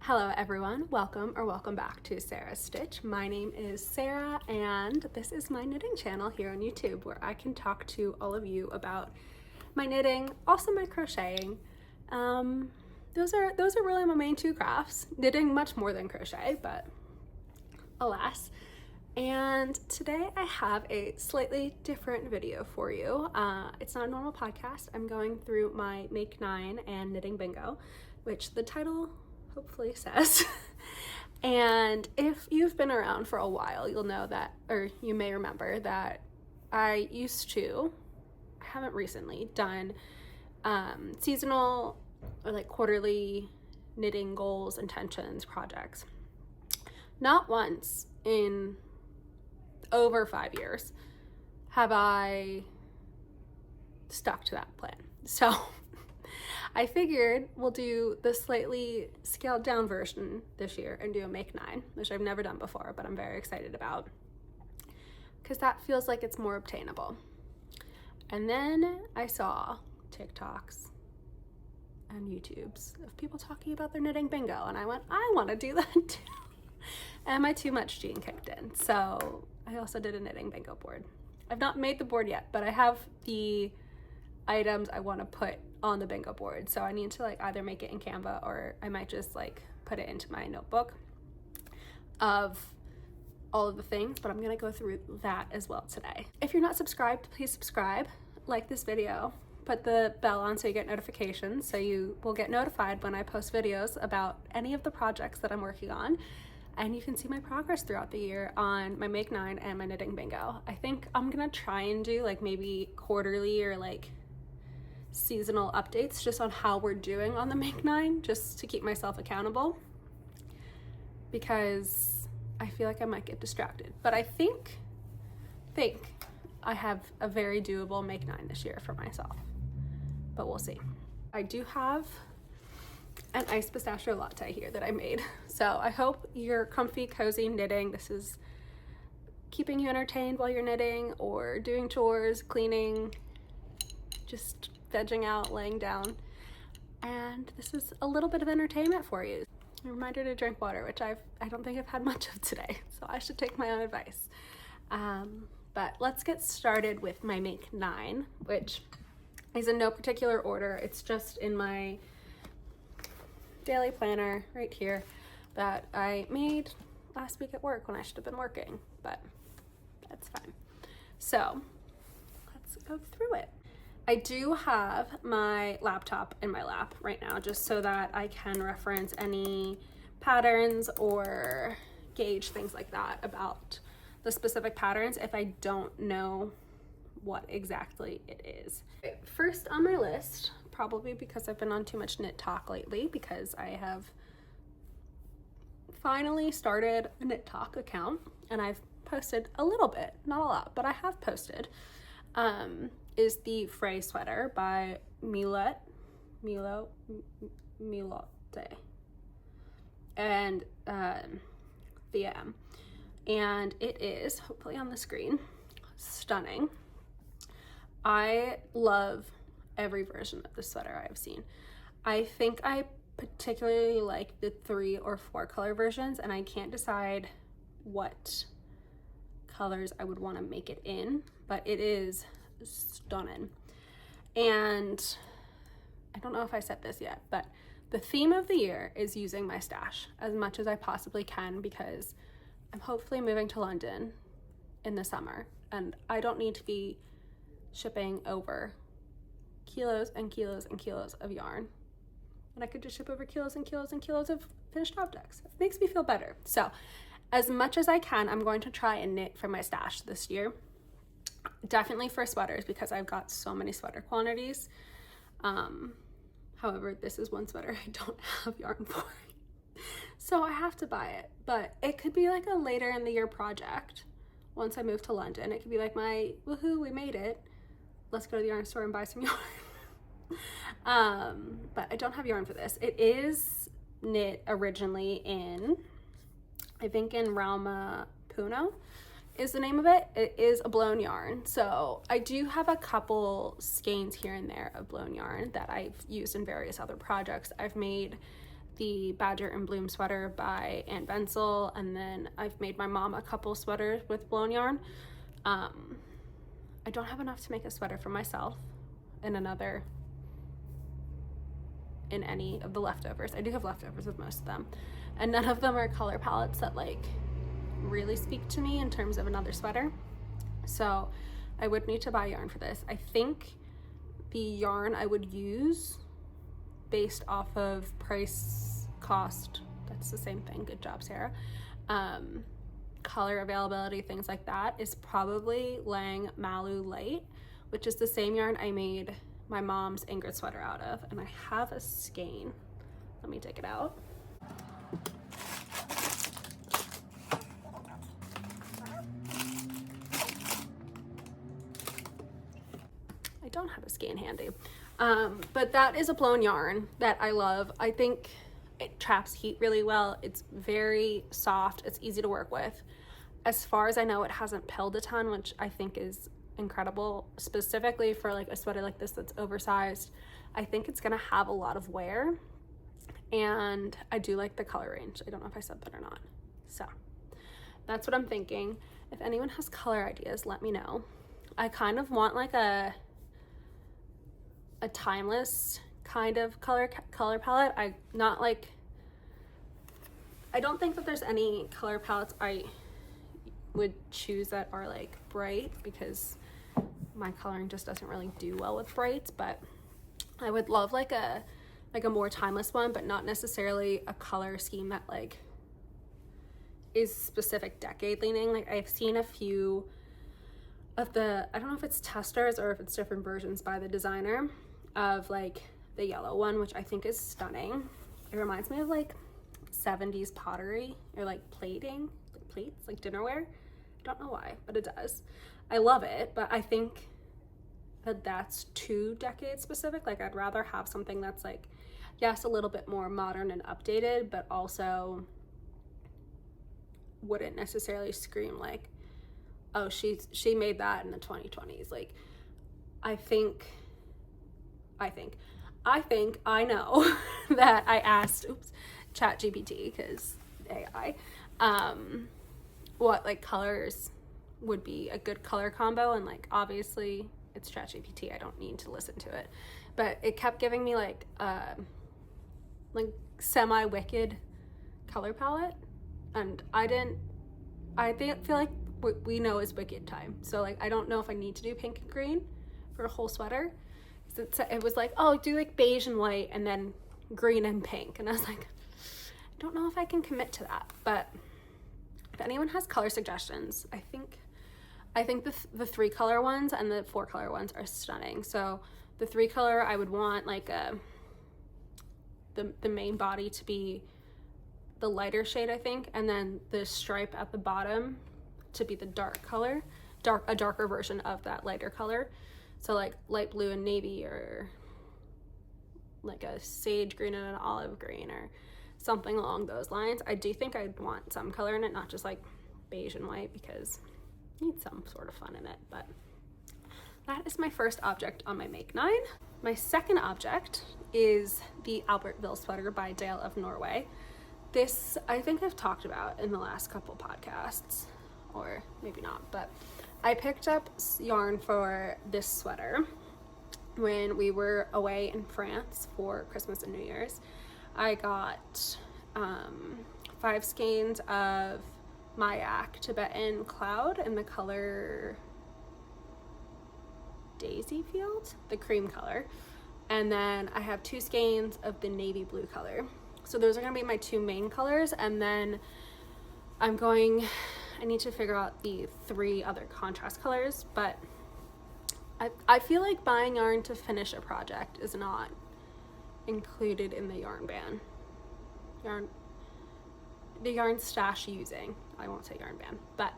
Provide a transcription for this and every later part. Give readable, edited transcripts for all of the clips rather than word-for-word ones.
Hello everyone, welcome back to Sarah's Stitch. My name is Sarah and this is my knitting channel here on YouTube where I can talk to all of you about my knitting, also my crocheting. Those are really my main two crafts. Knitting much more than crochet, but alas. And today I have a slightly different video for you. It's not a normal podcast. I'm going through my Make 9 and Knitting Bingo, which the title hopefully says. And if you've been around for a while, you'll know that, or you may remember that I haven't recently done seasonal or like quarterly knitting goals, intentions, projects. Not once in over 5 years have I stuck to that plan. So I figured we'll do the slightly scaled down version this year and do a Make 9, which I've never done before, but I'm very excited about because that feels like it's more obtainable. And then I saw TikToks and YouTubes of people talking about their knitting bingo, and I went, I want to do that too. And my too much gene kicked in. So I also did a knitting bingo board. I've not made the board yet, but I have the items I want to put on the bingo board. So I need to like either make it in Canva or I might just like put it into my notebook of all of the things, but I'm going to go through that as well today. If you're not subscribed, please subscribe, like this video, put the bell on so you get notifications, so you will get notified when I post videos about any of the projects that I'm working on. And you can see my progress throughout the year on my Make 9 and my Knitting Bingo. I think I'm gonna try and do like maybe quarterly or like seasonal updates just on how we're doing on the Make 9, just to keep myself accountable, because I feel like I might get distracted. But I think I have a very doable Make 9 this year for myself, but we'll see. I do have an iced pistachio latte here that I made. So I hope you're comfy, cozy knitting. This is keeping you entertained while you're knitting or doing chores, cleaning, just vegging out, laying down. And this is a little bit of entertainment for you. A reminder to drink water, which I don't think I've had much of today, so I should take my own advice. But let's get started with my Make 9, which is in no particular order. It's just in my daily planner right here that I made last week at work when I should have been working, but that's fine. So let's go through it. I do have my laptop in my lap right now just so that I can reference any patterns or gauge things like that about the specific patterns if I don't know what exactly it is. First on my list, probably because I've been on too much Knit Talk lately, because I have finally started a Knit Talk account and I've posted a little bit, not a lot, but I have posted, is the Frey sweater by Milotte and VM, and it is, hopefully on the screen, stunning. I love every version of the sweater I've seen. I think I particularly like the 3 or 4 color versions, and I can't decide what colors I would want to make it in, but it is stunning. And I don't know if I said this yet, but the theme of the year is using my stash as much as I possibly can, because I'm hopefully moving to London in the summer and I don't need to be shipping over kilos and kilos and kilos of yarn, and I could just ship over kilos and kilos and kilos of finished objects. It makes me feel better. So as much as I can, I'm going to try and knit from my stash this year. Definitely for sweaters, because I've got so many sweater quantities. However, this is one sweater I don't have yarn for, so I have to buy it. But it could be like a later in the year project once I move to London. It could be like my woohoo, we made it, let's go to the yarn store and buy some yarn. But I don't have yarn for this. It is knit originally in, I think in Ralma Puno is the name of it. It is a blown yarn. So I do have a couple skeins here and there of blown yarn that I've used in various other projects. I've made the Badger and Bloom sweater by Aunt Bensel, and then I've made my mom a couple sweaters with blown yarn. I don't have enough to make a sweater for myself and another in any of the leftovers. I do have leftovers with most of them, and none of them are color palettes that like really speak to me in terms of another sweater. So I would need to buy yarn for this. I think the yarn I would use based off of price, cost, that's the same thing, good job Sarah, color availability, things like that, is probably Lang Malu Light, which is the same yarn I made my mom's Ingrid sweater out of. And I have a skein. Let me take it out. I don't have a skein handy. But that is a blown yarn that I love. I think it traps heat really well. It's very soft. It's easy to work with. As far as I know, it hasn't pilled a ton, which I think is incredible, specifically for like a sweater like this that's oversized. I think it's gonna have a lot of wear, and I do like the color range. I don't know if I said that or not. So that's what I'm thinking. If anyone has color ideas, let me know. I kind of want like a timeless kind of color palette. I don't think that there's any color palettes I would choose that are like bright, because my coloring just doesn't really do well with brights. But I would love like a more timeless one, but not necessarily a color scheme that like is specific decade leaning. Like I've seen a few of the, I don't know if it's testers or if it's different versions by the designer of like the yellow one, which I think is stunning. It reminds me of like 70s pottery or like plating, like plates, like dinnerware. I don't know why, but it does. I love it, but I think that that's too decade specific. Like I'd rather have something that's like, yes, a little bit more modern and updated, but also wouldn't necessarily scream like, oh, she made that in the 2020s. Like I think I know that I asked ChatGPT, because AI, what like colors would be a good color combo, and like obviously it's ChatGPT, I don't need to listen to it, but it kept giving me like semi-wicked color palette, and feel like what we know is wicked time, so like I don't know if I need to do pink and green for a whole sweater. It was like, oh, do like beige and white and then green and pink, and I was like, I don't know if I can commit to that. But if anyone has color suggestions, I think the 3-color ones and the 4-color ones are stunning. So the 3-color, I would want like the main body to be the lighter shade, I think, and then the stripe at the bottom to be the a darker version of that lighter color. So like light blue and navy, or like a sage green and an olive green, or something along those lines. I do think I'd want some color in it, not just like beige and white, because you need some sort of fun in it. But that is my first object on my Make 9. My second object is the Albertville sweater by Dale of Norway. This I think I've talked about in the last couple podcasts, or maybe not, but I picked up yarn for this sweater when we were away in France for Christmas and New Year's. I got 5 skeins of Mayak Tibetan Cloud in the color Daisy Field, the cream color. And then I have 2 skeins of the navy blue color. So those are gonna be my 2 main colors. And then I need to figure out the 3 other contrast colors, but I feel like buying yarn to finish a project is not included in the yarn ban. The yarn stash using. I won't say yarn ban, but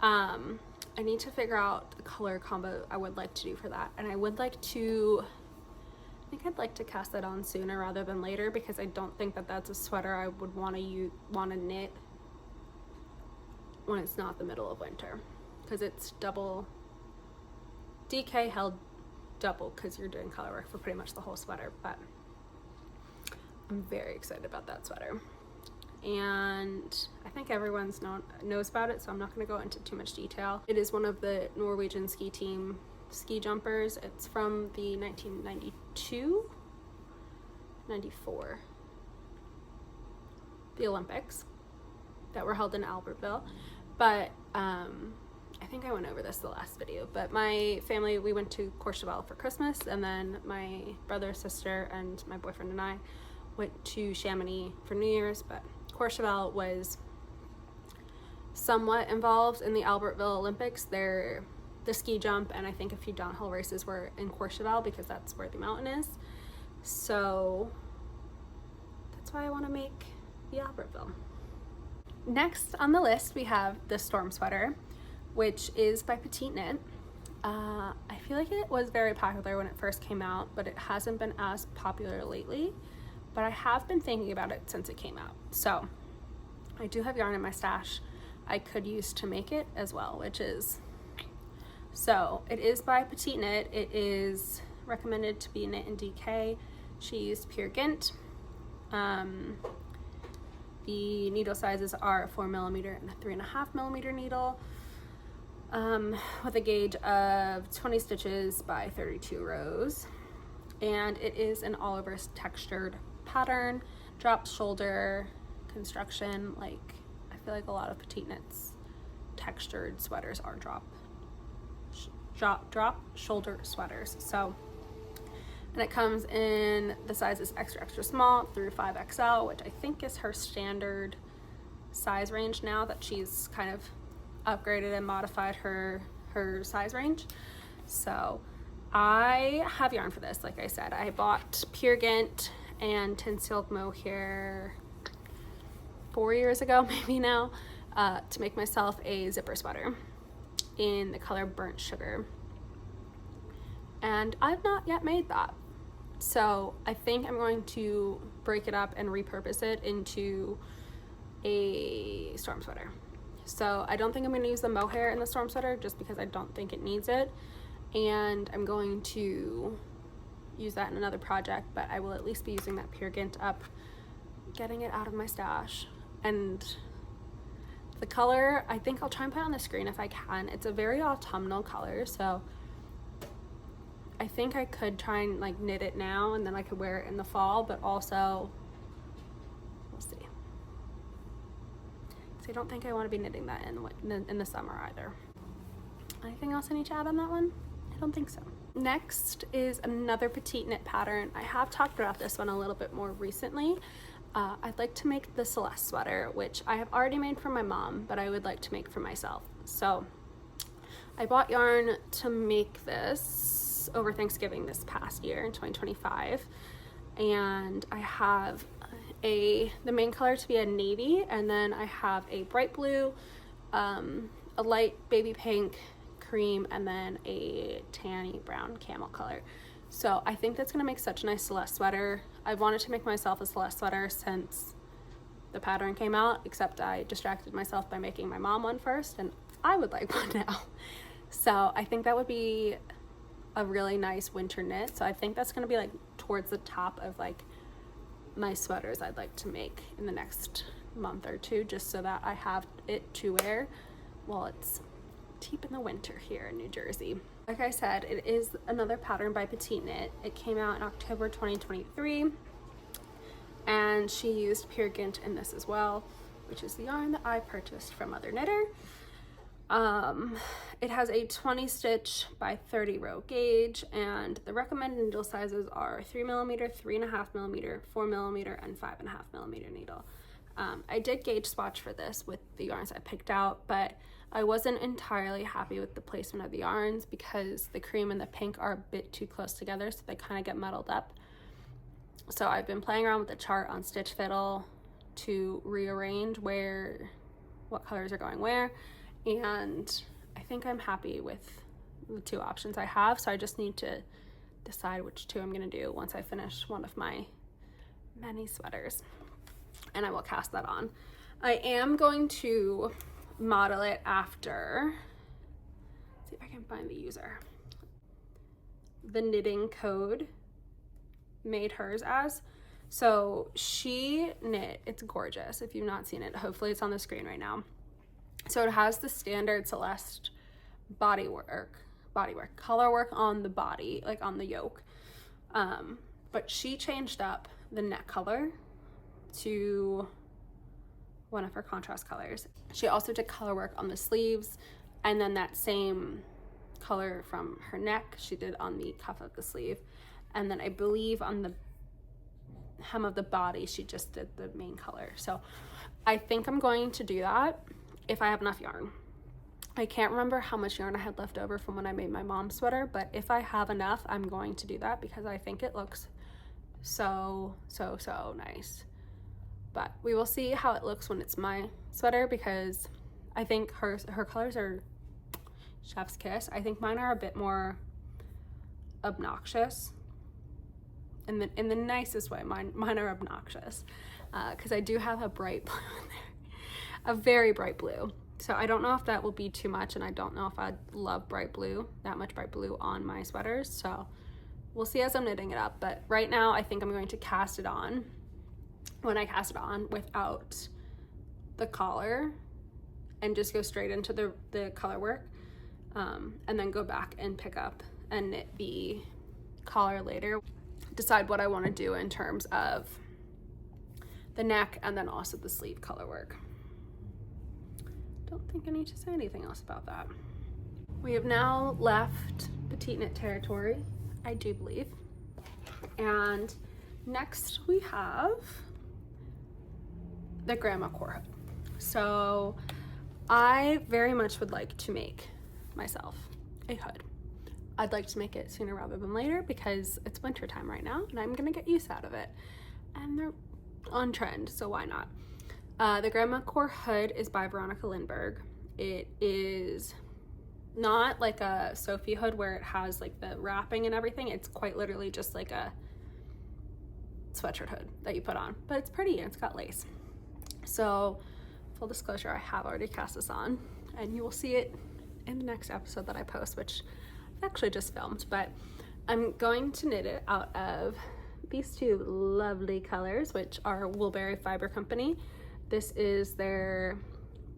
I need to figure out the color combo I would like to do for that. And I think I'd like to cast that on sooner rather than later, because I don't think that that's a sweater I would want to knit when it's not the middle of winter, because it's double DK held double, because you're doing color work for pretty much the whole sweater. But I'm very excited about that sweater. And I think everyone's knows about it, so I'm not going to go into too much detail. It is one of the Norwegian ski team ski jumpers. It's from the 1992, 94, the Olympics that were held in Albertville. But I think I went over this the last video, but my family, we went to Courchevel for Christmas, and then my brother, sister, and my boyfriend and I went to Chamonix for New Year's. But Courchevel was somewhat involved in the Albertville Olympics. The ski jump and I think a few downhill races were in Courchevel because that's where the mountain is. So that's why I want to make the Albertville. Next on the list we have the Storm sweater, which is by Petite Knit. I feel like it was very popular when it first came out, but it hasn't been as popular lately. But I have been thinking about it since it came out. So I do have yarn in my stash I could use to make it as well, so it is by Petite Knit. It is recommended to be knit in DK. She used pure Gint. The needle sizes are a 4mm and a 3.5mm needle, with a gauge of 20 stitches by 32 rows. And it is an all-over textured pattern, drop shoulder construction. Like, I feel like a lot of Petite Knit's textured sweaters are drop shoulder sweaters. So, and it comes in the sizes extra small through 5XL, which I think is her standard size range now that she's kind of upgraded and modified her size range. So I have yarn for this. Like I said, I bought pure Gint and tin silk mohair 4 years ago, maybe now, to make myself a zipper sweater in the color Burnt Sugar. And I've not yet made that. So I think I'm going to break it up and repurpose it into a storm sweater. So I don't think I'm going to use the mohair in the storm sweater just because I don't think it needs it. And I'm going to use that in another project, but I will at least be using that pure Gint up, getting it out of my stash. And the color, I think I'll try and put it on the screen if I can. It's a very autumnal color, so I think I could try and like knit it now and then I could wear it in the fall, but also we'll see. So I don't think I want to be knitting that in the summer either. Anything else I need to add on that one? I don't think so. Next is another Petite Knit pattern. I have talked about this one a little bit more recently. I'd like to make the Celeste sweater, which I have already made for my mom, but I would like to make for myself. So I bought yarn to make this over Thanksgiving this past year in 2025, and I have the main color to be a navy, and then I have a bright blue, a light baby pink, cream, and then a tanny brown camel color. So I think that's gonna make such a nice Celeste sweater. I've wanted to make myself a Celeste sweater since the pattern came out, except I distracted myself by making my mom one first, and I would like one now. So I think that would be a really nice winter knit. So I think that's gonna be like towards the top of like my sweaters I'd like to make in the next month or two, just so that I have it to wear while it's deep in the winter here in New Jersey. Like I said, it is another pattern by Petite Knit. It came out in October 2023, and she used pure Gint in this as well, which is the yarn that I purchased from Mother Knitter. It has a 20 stitch by 30 row gauge, and the recommended needle sizes are 3mm, 3.5mm, 4mm, and 5.5mm needle. I did gauge swatch for this with the yarns I picked out, but I wasn't entirely happy with the placement of the yarns because the cream and the pink are a bit too close together, so they kind of get muddled up. So I've been playing around with the chart on Stitch Fiddle to rearrange what colors are going where, and I think I'm happy with the two options I have. So I just need to decide which two I'm gonna do once I finish one of my many sweaters, and I will cast that on. I am going to model it after, let's see if I can find the user, the Knitting Code made hers as. So she knit, it's gorgeous. If you've not seen it, hopefully it's on the screen right now. So it has the standard Celeste bodywork, color work on the body, like on the yoke. But she changed up the neck color to one of her contrast colors. She also did color work on the sleeves, and then that same color from her neck she did on the cuff of the sleeve, and then I believe on the hem of the body she just did the main color. So I think I'm going to do that if I have enough yarn. I can't remember how much yarn I had left over from when I made my mom's sweater, but if I have enough, I'm going to do that because I think it looks so nice. But we will see how it looks when it's my sweater, because I think her colors are chef's kiss. I think mine are a bit more obnoxious in the nicest way. Mine are obnoxious because I do have a bright blue in there, a very bright blue. So I don't know if that will be too much, and I don't know if I'd love that much bright blue on my sweaters. So we'll see as I'm knitting it up. But right now I think I'm going to cast it on. When I cast it on without the collar and just go straight into the color work, and then go back and pick up and knit the collar later. Decide what I want to do in terms of the neck and then also the sleeve color work. Don't think I need to say anything else about that. We have now left petite knit territory, I do believe. And next we have the grandma core hood. So I very much would like to make myself a hood. I'd like to make it sooner rather than later because it's winter time right now and I'm gonna get use out of it. And they're on trend, so why not? The grandma core hood is by Veronica Lindberg. It is not like a Sophie hood where it has like the wrapping and everything. It's quite literally just like a sweatshirt hood that you put on, but it's pretty and it's got lace. So full disclosure, I have already cast this on and you will see it in the next episode that I post, which I actually just filmed, but I'm going to knit it out of these two lovely colors, which are Woolberry Fiber Company. This is their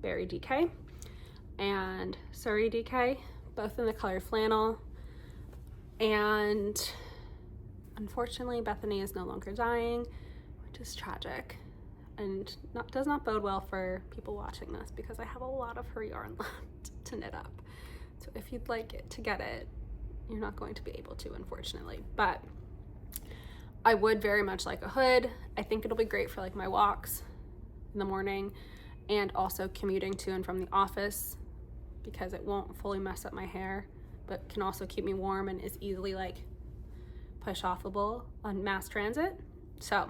Berry DK and Surrey DK, both in the color flannel. And unfortunately, Bethany is no longer dying, which is tragic and does not bode well for people watching this because I have a lot of her yarn left to knit up. So if you'd like to get it, you're not going to be able to, unfortunately. But I would very much like a hood. I think it'll be great for like my walks in the morning and also commuting to and from the office because it won't fully mess up my hair, but can also keep me warm and is easily like push offable on mass transit. So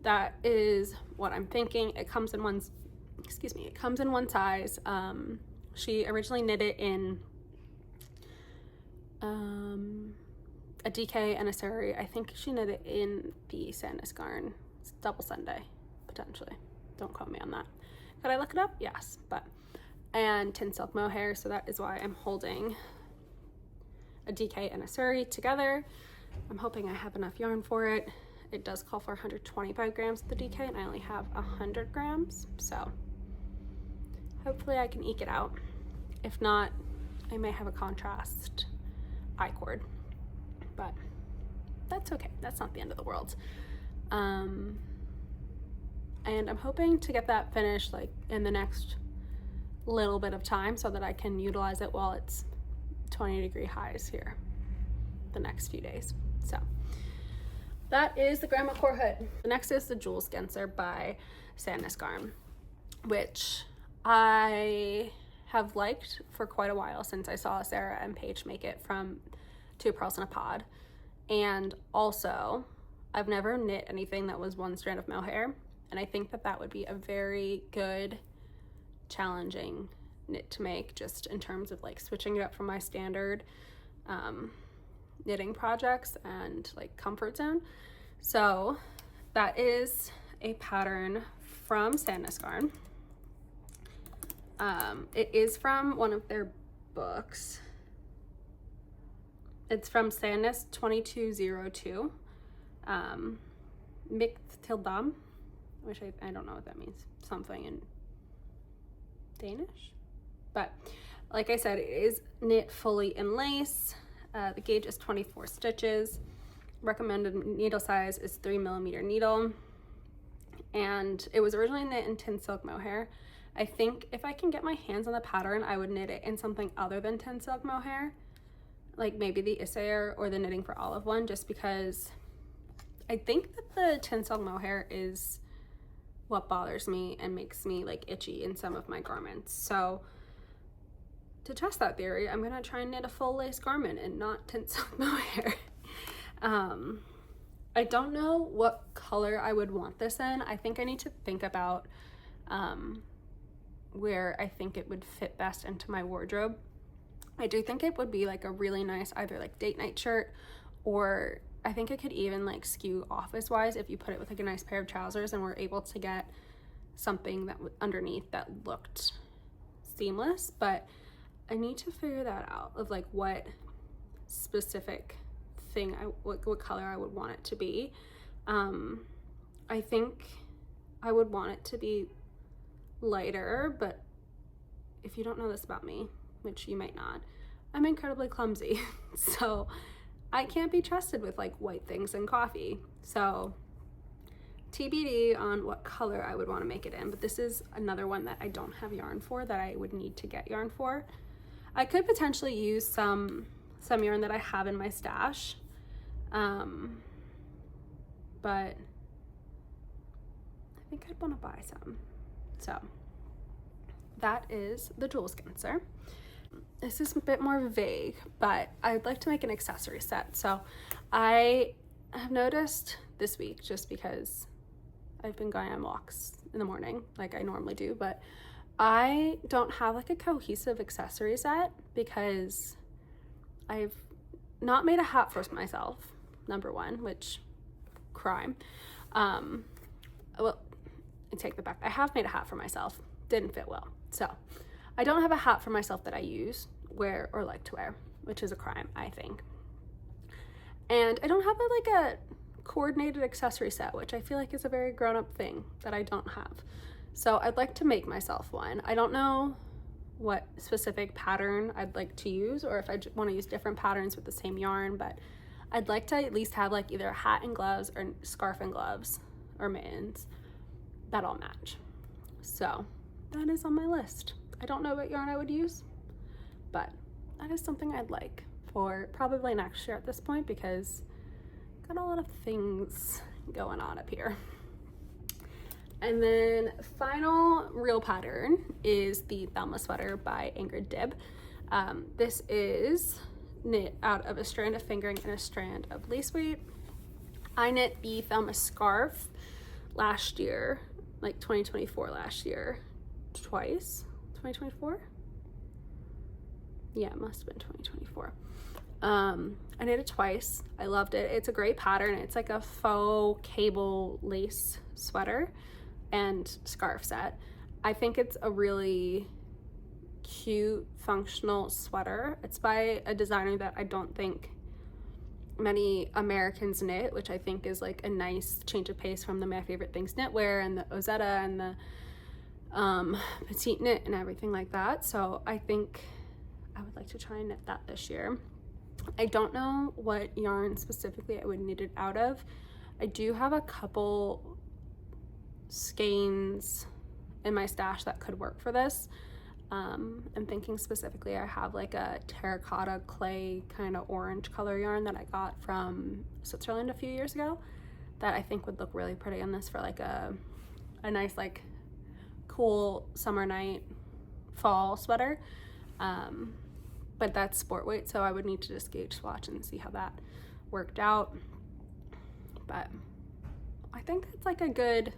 that is what I'm thinking. It comes in one size. She originally knit it in a DK and a Surrey. I think she knit it in the Sandnes Garn double Sunday, potentially. Don't quote me on that. Could I look it up? Yes, and tin silk mohair, so that is why I'm holding a DK and a Surrey together. I'm hoping I have enough yarn for it. It does call for 125 grams of the DK and I only have 100 grams, so hopefully I can eke it out. If not, I may have a contrast I-cord, but that's okay. That's not the end of the world. And I'm hoping to get that finished like in the next little bit of time so that I can utilize it while it's 20-degree highs here the next few days. So that is the grandma core hood. The next is the Jewel Skencer by Sandnes Garn, which I have liked for quite a while since I saw Sarah and Paige make it from Two Pearls in a Pod. And also, I've never knit anything that was one strand of mohair, and I think that would be a very good, challenging knit to make, just in terms of like switching it up from my standard knitting projects and like comfort zone. So that is a pattern from Sandnes Garn. It is from one of their books. It's from Sandnes 2202, Miktildam, which I don't know what that means, something in Danish. But like I said, it is knit fully in lace. The gauge is 24 stitches. Recommended needle size is 3mm needle. And it was originally knit in tin silk mohair. I think if I can get my hands on the pattern, I would knit it in something other than tin silk mohair, like maybe the Isair or the Knitting for Olive one, just because I think that the tin silk mohair is what bothers me and makes me like itchy in some of my garments. So to test that theory, I'm gonna try and knit a full lace garment and not tin silk mohair. I don't know what color I would want this in. I think I need to think about where I think it would fit best into my wardrobe. I do think it would be like a really nice either like date night shirt, or I think it could even like skew office wise if you put it with like a nice pair of trousers and were able to get something that underneath that looked seamless. But I need to figure that out of like what specific thing what color I would want it to be. I think I would want it to be lighter, but if you don't know this about me, which you might not, I'm incredibly clumsy. So I can't be trusted with like white things and coffee. So TBD on what color I would want to make it in, but this is another one that I don't have yarn for, that I would need to get yarn for. I could potentially use some yarn that I have in my stash, but I think I'd want to buy some. So that is the Jewel Skencer. This is a bit more vague, but I'd like to make an accessory set. So I have noticed this week, just because I've been going on walks in the morning like I normally do, but I don't have like a cohesive accessory set because I've not made a hat for myself, number one, which crime. Well, I take that back. I have made a hat for myself, didn't fit well. So I don't have a hat for myself that I use, wear, or like to wear, which is a crime, I think. And I don't have a coordinated accessory set, which I feel like is a very grown-up thing that I don't have. So I'd like to make myself one. I don't know what specific pattern I'd like to use, or if I want to use different patterns with the same yarn, but I'd like to at least have like either a hat and gloves or scarf and gloves or mittens that all match. So that is on my list. I don't know what yarn I would use, but that is something I'd like for probably next year at this point, because I've got a lot of things going on up here. And then final real pattern is the Thelma sweater by Ingrid Dibb. This is knit out of a strand of fingering and a strand of lace weight. I knit the Thelma scarf last year, like 2024 last year, twice. 2024? Yeah, it must have been 2024. I knit it twice. I loved it. It's a great pattern. It's like a faux cable lace sweater and scarf set. I think it's a really cute, functional sweater. It's by a designer that I don't think many Americans knit, which I think is like a nice change of pace from the My Favorite Things knitwear and the Ozetta and the petite knit and everything like that. So I think I would like to try and knit that this year. I don't know what yarn specifically I would knit it out of. I do have a couple skeins in my stash that could work for this. I'm thinking specifically I have like a terracotta clay kind of orange color yarn that I got from Switzerland a few years ago that I think would look really pretty on this for like a nice like cool summer night fall sweater. But that's sport weight, so I would need to just gauge swatch and see how that worked out. But I think it's like a good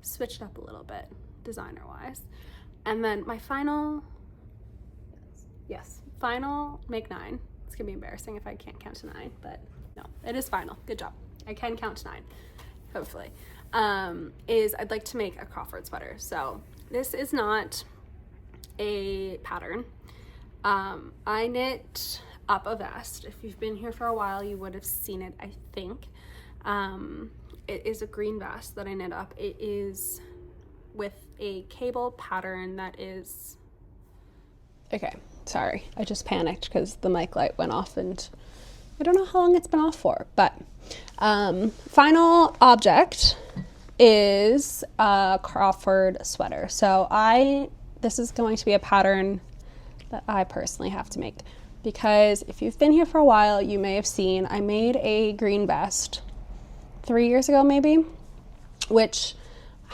switched up a little bit designer wise. And then my final make 9. It's gonna be embarrassing if I can't count to 9, but no, it is final. Good job. I can count to 9, hopefully. Is I'd like to make a Crawford sweater. So this is not a pattern. I knit up a vest. If you've been here for a while, you would have seen it, I think. it is a green vest that I knit up. It is with a cable pattern that is... Okay, sorry. I just panicked because the mic light went off and I don't know how long it's been off for. But final object is a Crawford sweater. So this is going to be a pattern that I personally have to make, because if you've been here for a while, you may have seen I made a green vest 3 years ago maybe, which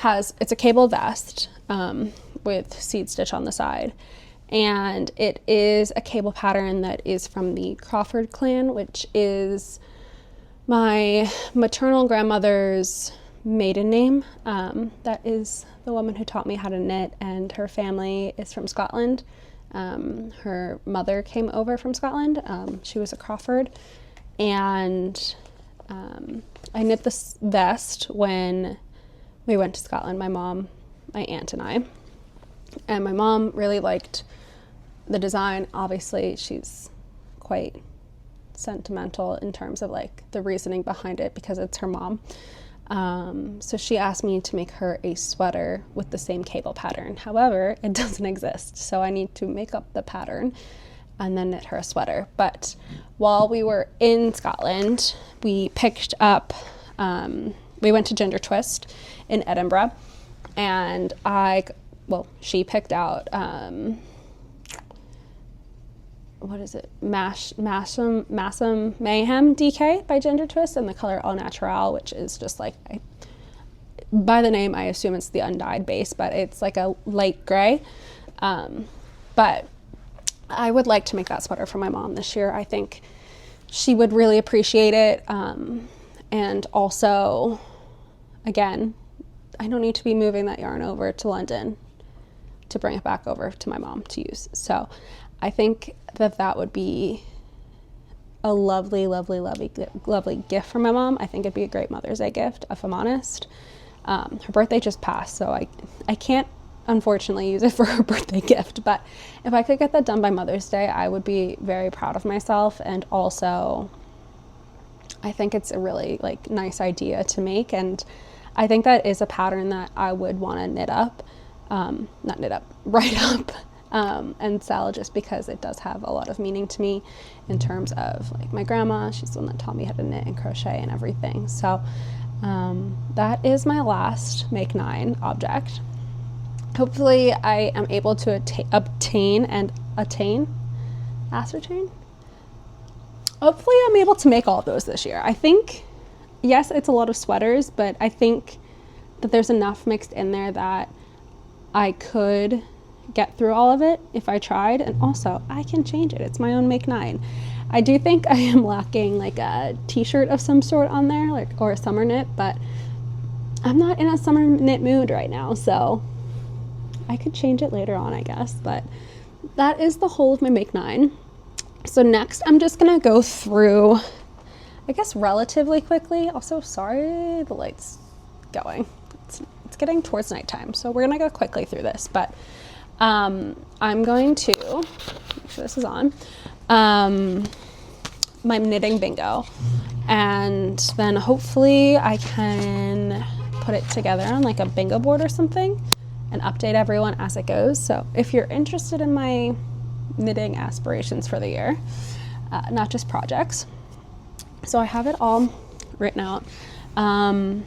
it's a cable vest with seed stitch on the side, and it is a cable pattern that is from the Crawford clan, which is my maternal grandmother's maiden name. That is the woman who taught me how to knit, and her family is from Scotland. Her mother came over from Scotland. She was a Crawford, and I knit this vest when we went to Scotland, my mom, my aunt, and I. And my mom really liked the design. Obviously, she's quite sentimental in terms of like the reasoning behind it, because it's her mom. So she asked me to make her a sweater with the same cable pattern. However, it doesn't exist, so I need to make up the pattern and then knit her a sweater. But while we were in Scotland, we picked up, we went to Ginger Twist in Edinburgh, and she picked out, what is it? Massam Mayhem DK by Ginger Twist, and the color Au Naturel, which is just like, by the name, I assume it's the undyed base, but it's like a light gray. But I would like to make that sweater for my mom this year. I think she would really appreciate it. And also, again, I don't need to be moving that yarn over to London to bring it back over to my mom to use. So I think that would be a lovely, lovely, lovely, lovely gift for my mom. I think it'd be a great Mother's Day gift, if I'm honest. Her birthday just passed, so I can't unfortunately use it for her birthday gift, but if I could get that done by Mother's Day, I would be very proud of myself. And also, I think it's a really like nice idea to make, and I think that is a pattern that I would want to write up and sell, just because it does have a lot of meaning to me in terms of like my grandma. She's the one that taught me how to knit and crochet and everything. So that is my last Make 9 object. Hopefully I am able to ascertain. Hopefully I'm able to make all of those this year. I think, yes, it's a lot of sweaters, but I think that there's enough mixed in there that I could get through all of it if I tried. And also, I can change it. It's my own Make 9. I do think I am lacking like a t-shirt of some sort on there, or a summer knit, but I'm not in a summer knit mood right now, so I could change it later on, I guess. But that is the whole of my Make 9. So next, I'm just gonna go through, I guess, relatively quickly. Also, sorry, the light's going. It's getting towards nighttime, so we're gonna go quickly through this. But I'm going to make sure this is on. My knitting bingo, and then hopefully I can put it together on like a bingo board or something and update everyone as it goes. So if you're interested in my knitting aspirations for the year, not just projects, so I have it all written out. I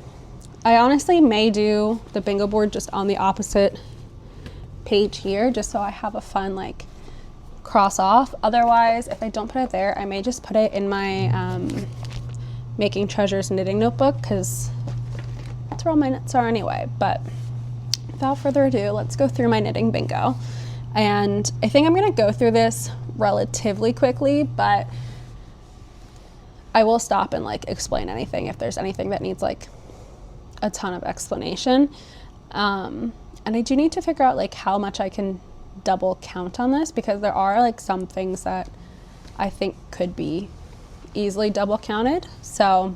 honestly may do the bingo board just on the opposite page here, just so I have a fun like cross off. Otherwise, if I don't put it there, I may just put it in my Making Treasures knitting notebook, because that's where all my knits are anyway. But without further ado, let's go through my knitting bingo. And I think I'm gonna go through this relatively quickly, but I will stop and like explain anything if there's anything that needs like a ton of explanation. And I do need to figure out like how much I can double count on this, because there are like some things that I think could be easily double counted. So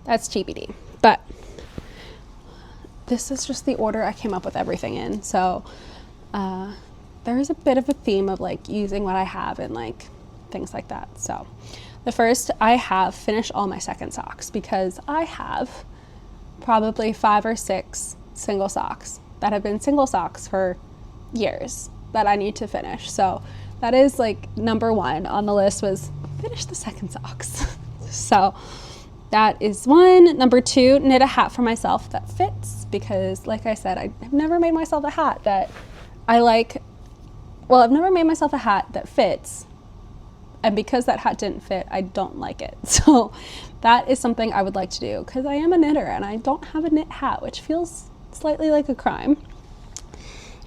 that's TBD. But this is just the order I came up with everything in. So there is a bit of a theme of like using what I have and like things like that. So The first, I have finished all my second socks because I have probably 5 or 6 single socks that have been single socks for years that I need to finish. So that is like number 1 on the list, was finish the second socks. So that is 1. Number 2, knit a hat for myself that fits, because like I said, I've never made myself a hat that I like. Well, I've never made myself a hat that fits, and because that hat didn't fit, I don't like it. So that is something I would like to do, because I am a knitter and I don't have a knit hat, which feels slightly like a crime.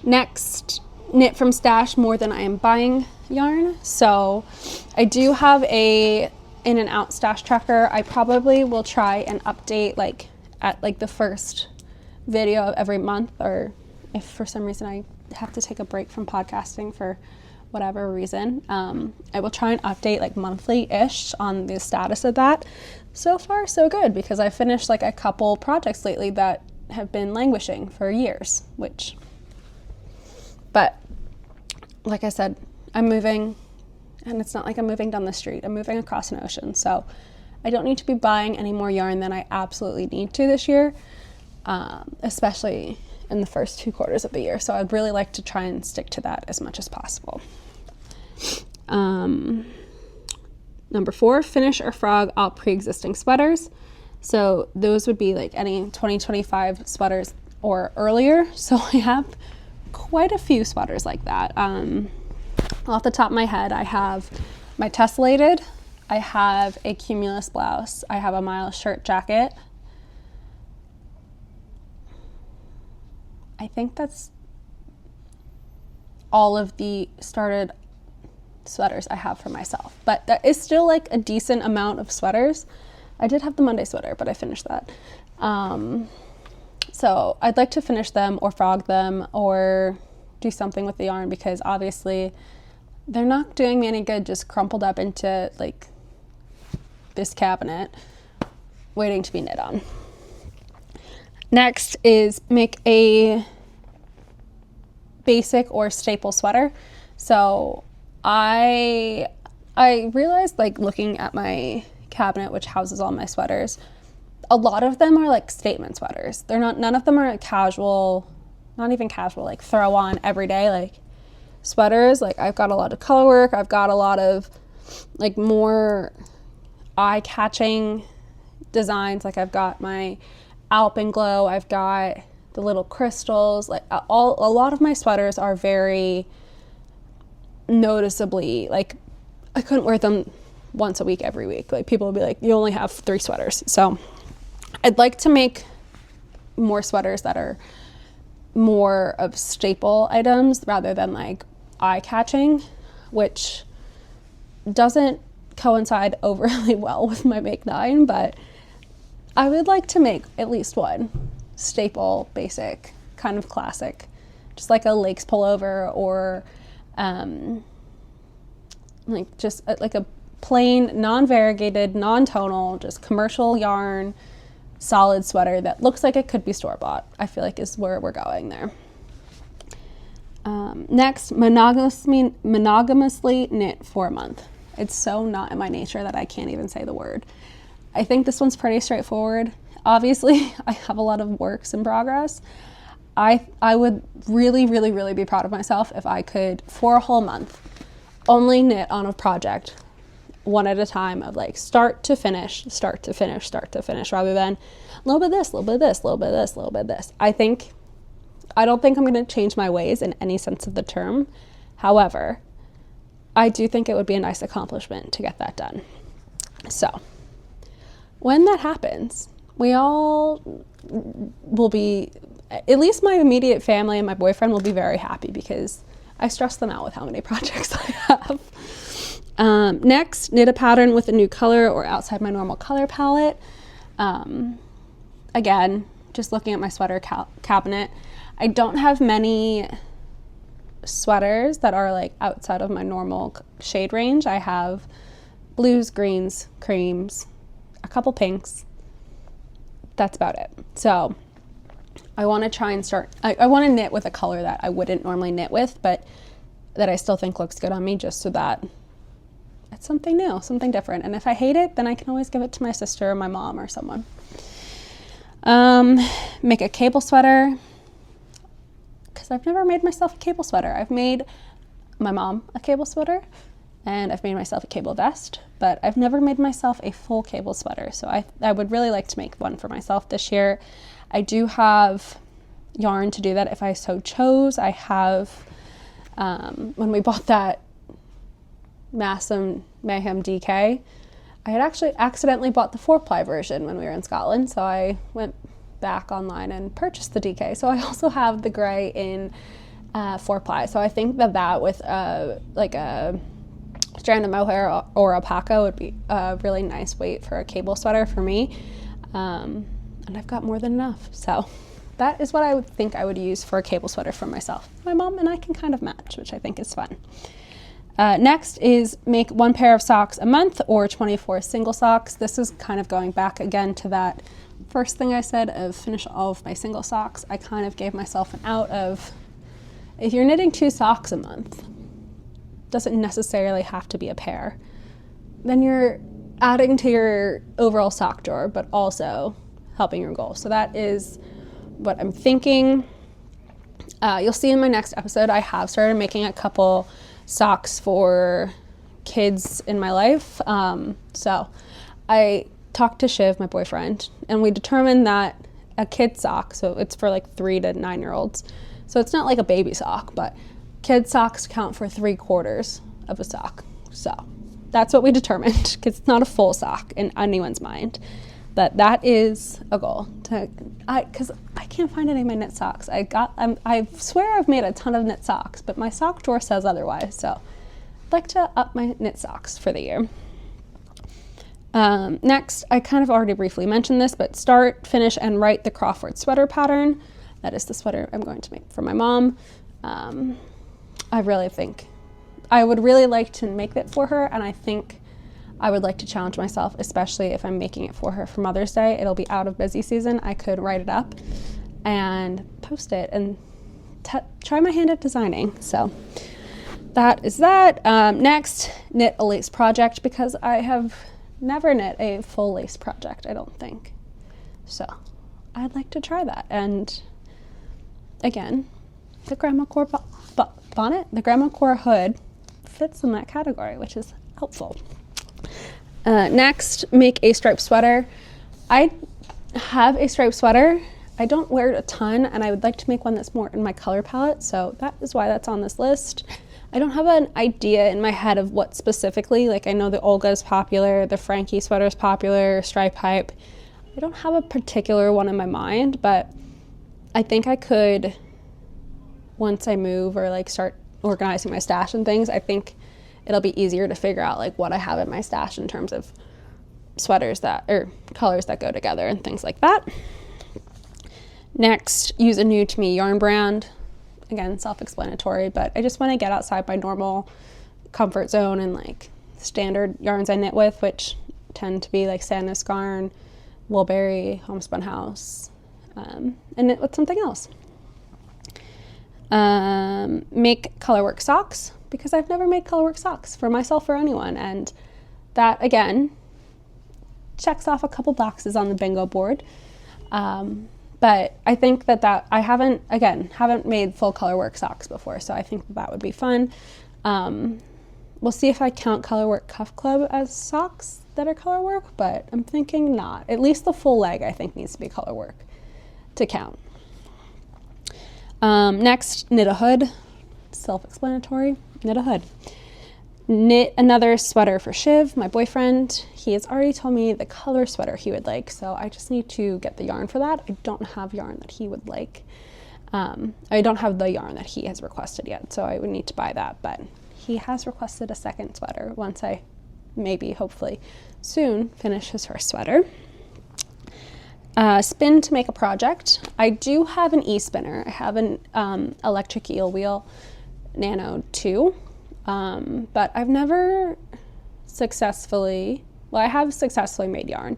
Next, knit from stash more than I am buying yarn. So I do have a in and out stash tracker. I probably will try and update like at like the first video of every month, or if for some reason I have to take a break from podcasting for whatever reason, I will try and update like monthly-ish on the status of that. So far so good, because I finished like a couple projects lately that have been languishing for years, but like I said, I'm moving, and it's not like I'm moving down the street, I'm moving across an ocean, so I don't need to be buying any more yarn than I absolutely need to this year, especially in the first 2 quarters of the year. So I'd really like to try and stick to that as much as possible. Number 4, finish or frog all pre-existing sweaters. So those would be like any 2025 sweaters or earlier. So I have quite a few sweaters like that. Off the top of my head, I have my tessellated, I have a Cumulus blouse, I have a Miles shirt jacket. I think that's all of the started sweaters I have for myself, but that is still like a decent amount of sweaters. I did have the Monday sweater, but I finished that. So I'd like to finish them or frog them or do something with the yarn, because obviously they're not doing me any good just crumpled up into like this cabinet waiting to be knit on. Next is make a basic or staple sweater. So I realized, like, looking at my cabinet, which houses all my sweaters, a lot of them are like statement sweaters. None of them are like casual, not even casual, like throw on everyday like sweaters. Like, I've got a lot of color work, I've got a lot of like more eye-catching designs. Like, I've got my Alpenglow, I've got the little crystals. Like, a lot of my sweaters are very noticeably, like, I couldn't wear them once a week every week. Like, people will be like, you only have 3 sweaters. So I'd like to make more sweaters that are more of staple items rather than like eye-catching, which doesn't coincide overly well with my Make 9, but I would like to make at least one staple, basic, kind of classic, just like a Lakes pullover, or like just like a plain, non-variegated, non-tonal, just commercial yarn, solid sweater that looks like it could be store-bought, I feel like is where we're going there. Next, monogamously knit for a month. It's so not in my nature that I can't even say the word. I think this one's pretty straightforward. Obviously, I have a lot of works in progress. I would really, really, really be proud of myself if I could, for a whole month, only knit on a project one at a time, of like start to finish, rather than a little bit of this, a little bit of this, a little bit of this, a little bit of this. I don't think I'm going to change my ways in any sense of the term. However, I do think it would be a nice accomplishment to get that done. So when that happens, we all will be, at least my immediate family and my boyfriend will be very happy, because I stress them out with how many projects I have. Next, knit a pattern with a new color or outside my normal color palette. Again, just looking at my sweater cabinet, I don't have many sweaters that are like outside of my normal shade range. I have blues, greens, creams, a couple pinks. That's about it. So I want to try and I want to knit with a color that I wouldn't normally knit with, but that I still think looks good on me, just so that it's something new, something different. And if I hate it, then I can always give it to my sister or my mom or someone. Make a cable sweater, because I've never made myself a cable sweater. I've made my mom a cable sweater, and I've made myself a cable vest, but I've never made myself a full cable sweater. So I would really like to make one for myself this year. I do have yarn to do that if I so chose. I have, when we bought that Mayhem DK, I had actually accidentally bought the 4-ply version when we were in Scotland, so I went back online and purchased the DK. So I also have the gray in 4-ply. So I think that with like a strand of mohair or alpaca would be a really nice weight for a cable sweater for me. And I've got more than enough. So that is what I would think I would use for a cable sweater for myself. My mom and I can kind of match, which I think is fun. Next is make 1 pair of socks a month or 24 single socks. This is kind of going back again to that first thing I said of finish all of my single socks. I kind of gave myself an out of, if you're knitting 2 socks a month, doesn't necessarily have to be a pair, then you're adding to your overall sock drawer, but also helping your goal. So that is what I'm thinking. You'll see in my next episode, I have started making a couple socks for kids in my life. So I talked to Shiv, my boyfriend, and we determined that a kid sock, so it's for like 3 to 9-year-olds, so it's not like a baby sock, but kid socks count for 3/4 of a sock. So that's what we determined, because it's not a full sock in anyone's mind. But that is a goal, because I can't find any of my knit socks. I swear I've made a ton of knit socks, but my sock drawer says otherwise. So I'd like to up my knit socks for the year. Next, I kind of already briefly mentioned this, but start, finish, and write the Crawford sweater pattern. That is the sweater I'm going to make for my mom. I really think I would really like to make that for her, and I think I would like to challenge myself, especially if I'm making it for her for Mother's Day. It'll be out of busy season. I could write it up and post it and try my hand at designing. So that is that. Next, knit a lace project, because I have never knit a full lace project, I don't think. So I'd like to try that. And again, the Grandma Core bonnet, the Grandma Core hood fits in that category, which is helpful. Next, make a striped sweater. I have a striped sweater. I don't wear it a ton, and I would like to make one that's more in my color palette, so that is why that's on this list. I don't have an idea in my head of what specifically, like I know the Olga is popular, the Frankie sweater is popular, stripe hype. I don't have a particular one in my mind, but I think I could, once I move or like start organizing my stash and things, I think it'll be easier to figure out like what I have in my stash in terms of sweaters or colors that go together and things like that. Next, use a new to me yarn brand. Again, self-explanatory, but I just want to get outside my normal comfort zone and like standard yarns I knit with, which tend to be like Sandnes Garn, Woolberry, Homespun House, and knit with something else. Make colorwork socks, because I've never made colorwork socks for myself or anyone, and that again checks off a couple boxes on the bingo board. But I think that I haven't made full colorwork socks before, so I think that would be fun. We'll see if I count Colorwork Cuff Club as socks that are colorwork, but I'm thinking not. At least the full leg I think needs to be colorwork to count. Next, knit a hood. Self-explanatory, knit a hood. Knit another sweater for Shiv, my boyfriend. He has already told me the color sweater he would like, so I just need to get the yarn for that. I don't have yarn that he would like. I don't have the yarn that he has requested yet, so I would need to buy that, but he has requested a second sweater once I maybe, hopefully, soon finish his first sweater. Spin to make a project. I do have an e-spinner. I have an electric eel wheel Nano 2, but I've never successfully, well, I have successfully made yarn.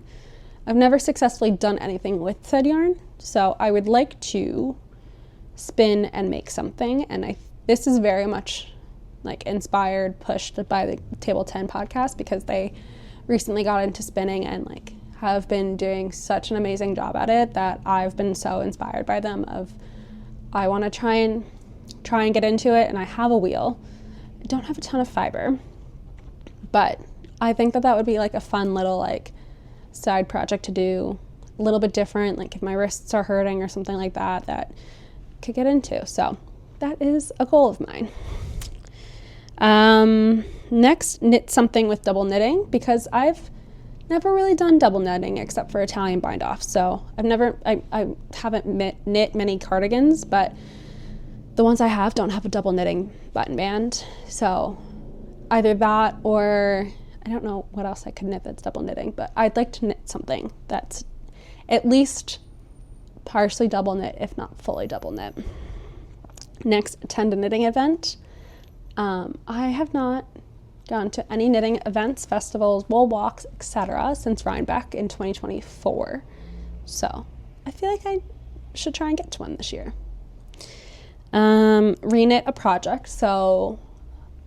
I've never successfully done anything with said yarn, so I would like to spin and make something, and this is very much like inspired, pushed by the Table 10 podcast, because they recently got into spinning and like have been doing such an amazing job at it that I've been so inspired by them. I want to try and get into it, and I have a wheel. I don't have a ton of fiber, but I think that would be like a fun little like side project to do, a little bit different, like if my wrists are hurting or something like that I could get into. So that is a goal of mine. Next, knit something with double knitting, because I've never really done double knitting except for Italian bind off. So I haven't knit many cardigans, but the ones I have don't have a double knitting button band. So either that, or I don't know what else I could knit that's double knitting, but I'd like to knit something that's at least partially double knit, if not fully double knit. Next, attend a knitting event. I have not gone to any knitting events, festivals, wool walks, etc. since Rhinebeck in 2024. So I feel like I should try and get to one this year. Reknit a project. So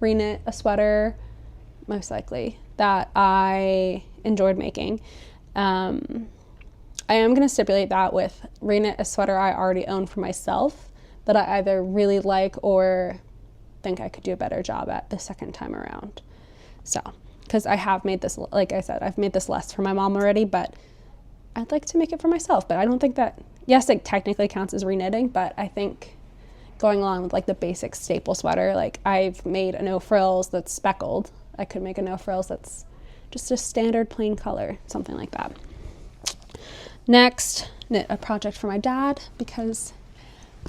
reknit a sweater, most likely, that I enjoyed making. I am going to stipulate that with reknit a sweater I already own for myself that I either really like or think I could do a better job at the second time around. So, because I have made this, like I said, I've made this less for my mom already, but I'd like to make it for myself. But I don't think that, yes, it technically counts as reknitting, but I think going along with like the basic staple sweater, like I've made a no frills that's speckled. I could make a no frills that's just a standard plain color, something like that. Next, knit a project for my dad, because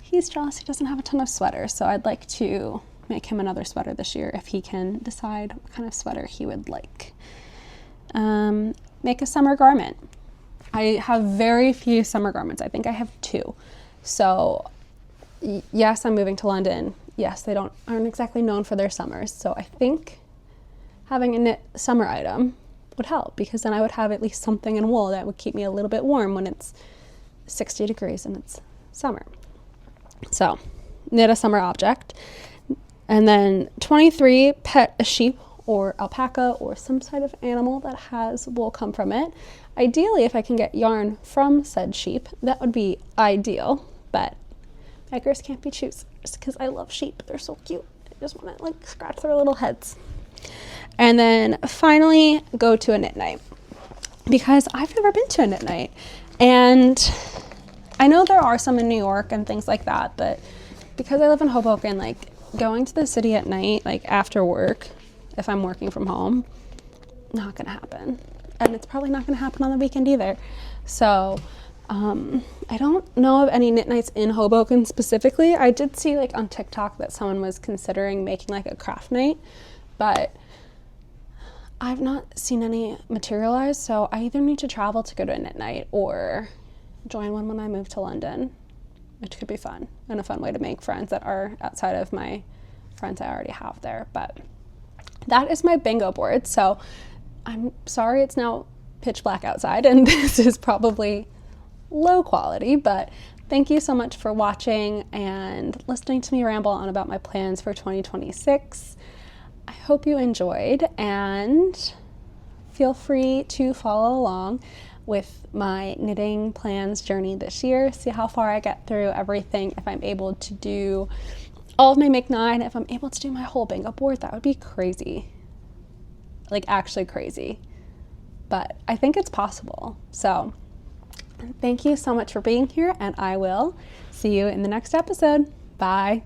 he's jealous he doesn't have a ton of sweaters. So I'd like to make him another sweater this year if he can decide what kind of sweater he would like. Make a summer garment. I have very few summer garments. I think I have 2. So yes, I'm moving to London. Yes, they aren't exactly known for their summers. So I think having a knit summer item would help, because then I would have at least something in wool that would keep me a little bit warm when it's 60 degrees and it's summer. So knit a summer object. And then 23, pet a sheep or alpaca or some sort of animal that has wool come from it. Ideally, if I can get yarn from said sheep, that would be ideal, but beggars can't be choosers, because I love sheep. They're so cute. I just want to like scratch their little heads. And then finally, go to a knit night, because I've never been to a knit night. And I know there are some in New York and things like that, but because I live in Hoboken, like going to the city at night, like after work, if I'm working from home, not gonna happen. And it's probably not gonna happen on the weekend either. So I don't know of any knit nights in Hoboken specifically. I did see like on TikTok that someone was considering making like a craft night, but I've not seen any materialize. So I either need to travel to go to a knit night or join one when I move to London, which could be fun and a fun way to make friends that are outside of my friends I already have there. But that is my bingo board. So I'm sorry it's now pitch black outside and this is probably low quality, but thank you so much for watching and listening to me ramble on about my plans for 2026. I hope you enjoyed, and feel free to follow along with my knitting plans journey this year. See how far I get through everything. If I'm able to do all of my Make 9, if I'm able to do my whole bingo board, that would be crazy. Like actually crazy. But I think it's possible. So thank you so much for being here, and I will see you in the next episode. Bye.